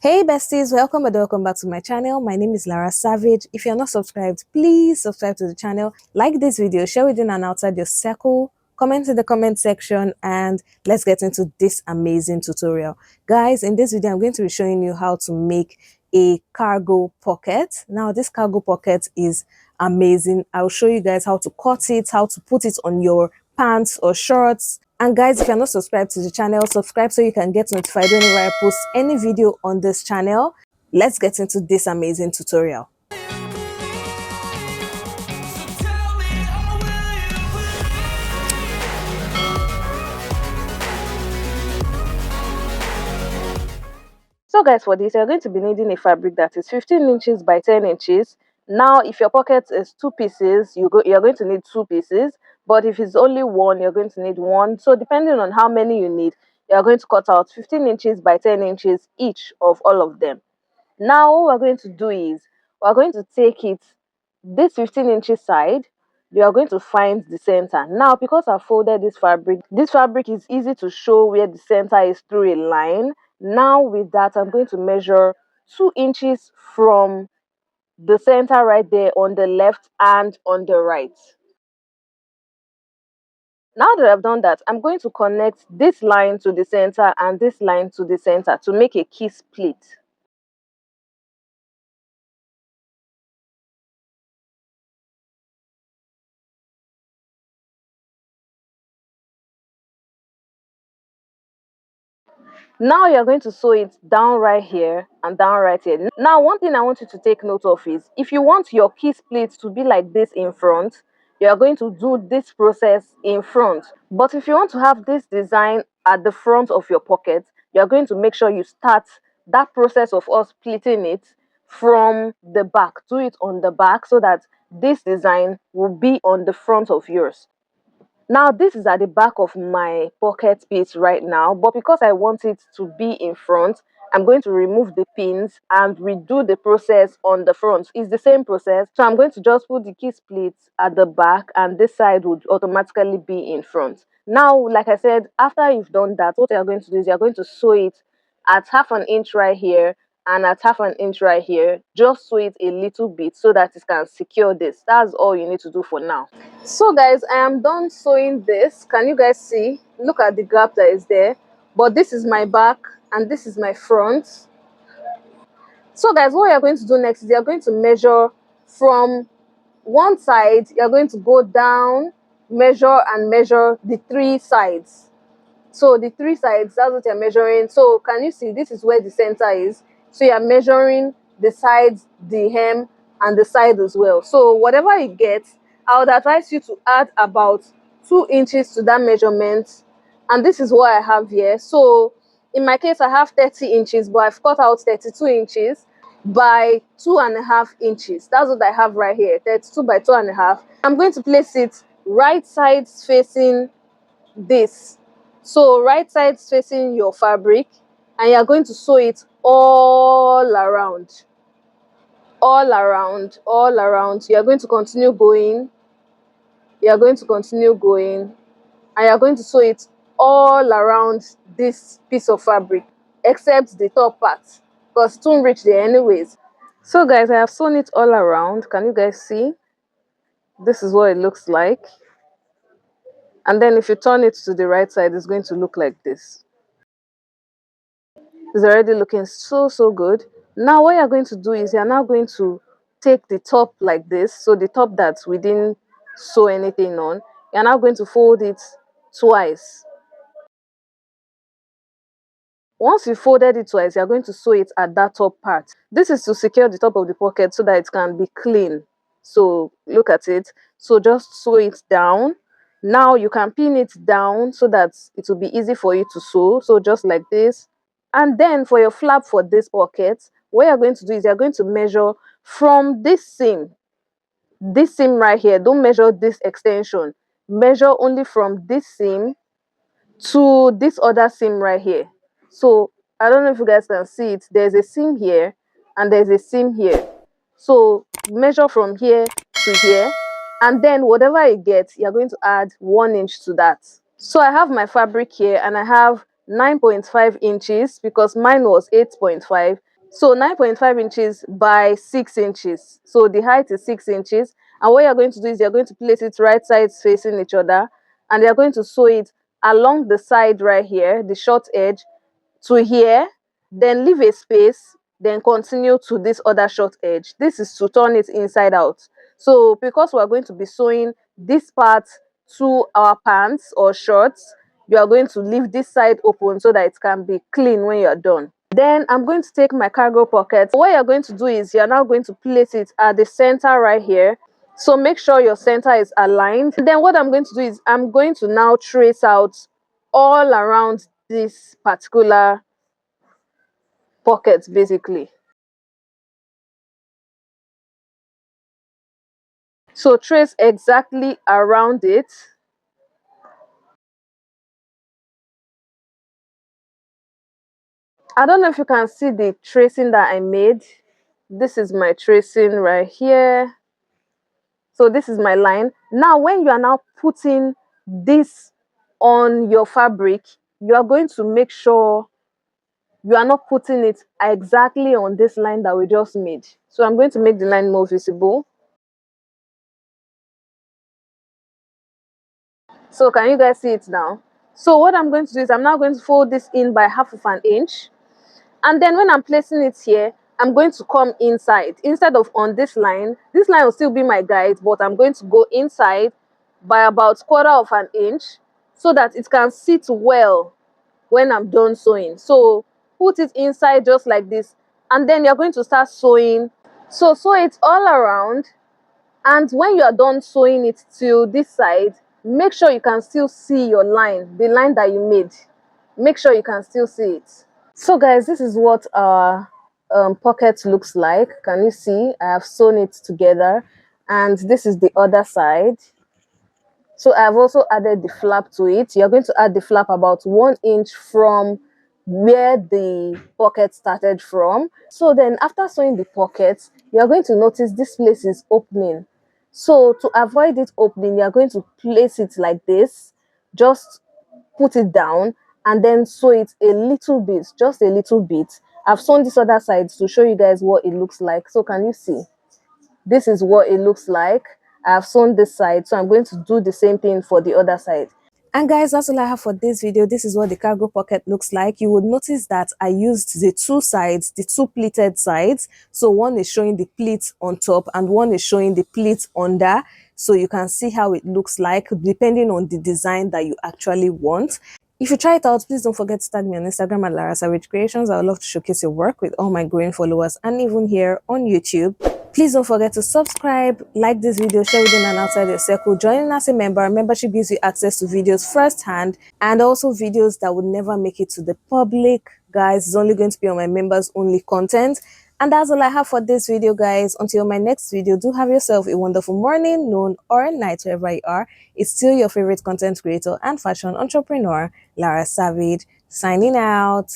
Hey besties, welcome back to my channel. My name is Lara Savage. If you're not subscribed, please subscribe to the channel. Like this video, share within and outside your circle, comment in the comment section, and let's get into this amazing tutorial. Guys, in this video, I'm going to be showing you how to make a cargo pocket. Now, this cargo pocket is amazing. I'll show you guys how to cut it, how to put it on your pants or shorts. And guys, if you're not subscribed to the channel, subscribe so you can get notified whenever I post any video on this channel. Let's get into this amazing tutorial. So guys, for this, you're going to be needing a fabric that is 15 inches by 10 inches. Now, if your pocket is 2 pieces, you're going to need 2 pieces. But if it's only one, you're going to need one. So depending on how many you need, you're going to cut out 15 inches by 10 inches each of all of them. Now, what we're going to do is, we're going to take it, this 15 inches side, we are going to find the center. Now, because I folded this fabric is easy to show where the center is through a line. Now, with that, I'm going to measure 2 inches from the center right there on the left and on the right. Now that I've done that, I'm going to connect this line to the center and this line to the center to make a key split. Now you're going to sew it down right here and down right here. Now, one thing I want you to take note of is, if you want your key split to be like this in front, you are going to do this process in front. But if you want to have this design at the front of your pocket, you're going to make sure you start that process of us splitting it from the back. Do it on the back so that this design will be on the front of yours. Now, this is at the back of my pocket piece right now, but because I want it to be in front, I'm going to remove the pins and redo the process on the front. It's the same process, so I'm going to just put the key split at the back and this side would automatically be in front. Now, like I said, after you've done that, what you're going to do is you're going to sew it at half an inch right here and at half an inch right here. Just sew it a little bit so that it can secure this. That's all you need to do for now. So guys, I am done sewing this. Can you guys see? Look at the gap that is there. But this is my back and this is my front. So guys, what you're going to do next is you're going to measure from one side. You're going to go down, measure and measure the 3 sides. So the 3 sides, that's what you're measuring. So can you see, this is where the center is. So you're measuring the sides, the hem, and the side as well. So whatever you get, I would advise you to add about 2 inches to that measurement. And this is what I have here. So in my case, I have 30 inches, but I've cut out 32 inches by 2.5 inches. That's what I have right here, 32 by 2.5. I'm going to place it right sides facing this. So right side facing your fabric, and you're going to sew it all around. You're going to continue going. You're going to continue going, and you're going to sew it all around this piece of fabric, except the top part, because it won't reach there anyways. So guys, I have sewn it all around. Can you guys see? This is what it looks like. And then if you turn it to the right side, it's going to look like this. It's already looking so good. Now what you're going to do is you're now going to take the top like this. So the top that we didn't sew anything on, you're now going to fold it twice. Once you folded it twice, you're going to sew it at that top part. This is to secure the top of the pocket so that it can be clean. So look at it. So just sew it down. Now you can pin it down so that it will be easy for you to sew. So just like this. And then for your flap for this pocket, what you're going to do is you're going to measure from this seam right here. Don't measure this extension. Measure only from this seam to this other seam right here. So I don't know if you guys can see it. There's a seam here and there's a seam here. So measure from here to here, and then whatever you get, you're going to add 1 inch to that. So I have my fabric here and I have 9.5 inches because mine was 8.5. So 9.5 inches by 6 inches. So the height is 6 inches. And what you're going to do is you're going to place it right sides facing each other. And you're going to sew it along the side right here, the short edge, to here. Then leave a space. Then continue to this other short edge. This is to turn it inside out. So because we're going to be sewing this part to our pants or shorts, you are going to leave this side open so that it can be clean when you're done. Then I'm going to take my cargo pocket. What you're going to do is you're now going to place it at the center right here. So make sure your center is aligned. Then what I'm going to do is I'm going to now trace out all around this particular pocket basically. So trace exactly around it. I don't know if you can see the tracing that I made. This is my tracing right here. So this is my line. Now, when you are now putting this on your fabric, you are going to make sure you are not putting it exactly on this line that we just made. So I'm going to make the line more visible. So can you guys see it now? So what I'm going to do is I'm now going to fold this in by half of an inch. And then when I'm placing it here, I'm going to come inside. Instead of on this line will still be my guide, but I'm going to go inside by about quarter of an inch so that it can sit well when I'm done sewing. So put it inside just like this, and then you're going to start sewing. So sew it all around, and when you are done sewing it to this side, make sure you can still see your line, the line that you made. Make sure you can still see it. So guys, this is what our pocket looks like. Can you see? I have sewn it together, and this is the other side. So I've also added the flap to it. You're going to add the flap about 1 inch from where the pocket started from. So then after sewing the pocket, you're going to notice this place is opening. So to avoid it opening, you're going to place it like this. Just put it down and then sew it a little bit, just a little bit. I've sewn this other side to show you guys what it looks like. So can you see? This is what it looks like. I've sewn this side, so I'm going to do the same thing for the other side. And guys, that's all I have for this video. This is what the cargo pocket looks like. You would notice that I used the two sides, the two pleated sides. So one is showing the pleat on top and one is showing the pleat under. So you can see how it looks like depending on the design that you actually want. If you try it out, please don't forget to tag me on Instagram at Lara Savage Creations. I would love to showcase your work with all my growing followers and even here on YouTube. Please don't forget to subscribe, like this video, share within and outside your circle, join as a member. Membership gives you access to videos firsthand and also videos that would never make it to the public. Guys, it's only going to be on my members only content. And that's all I have for this video, guys. Until my next video, do have yourself a wonderful morning, noon, or night, wherever you are. It's still your favorite content creator and fashion entrepreneur, Lara Savage, signing out.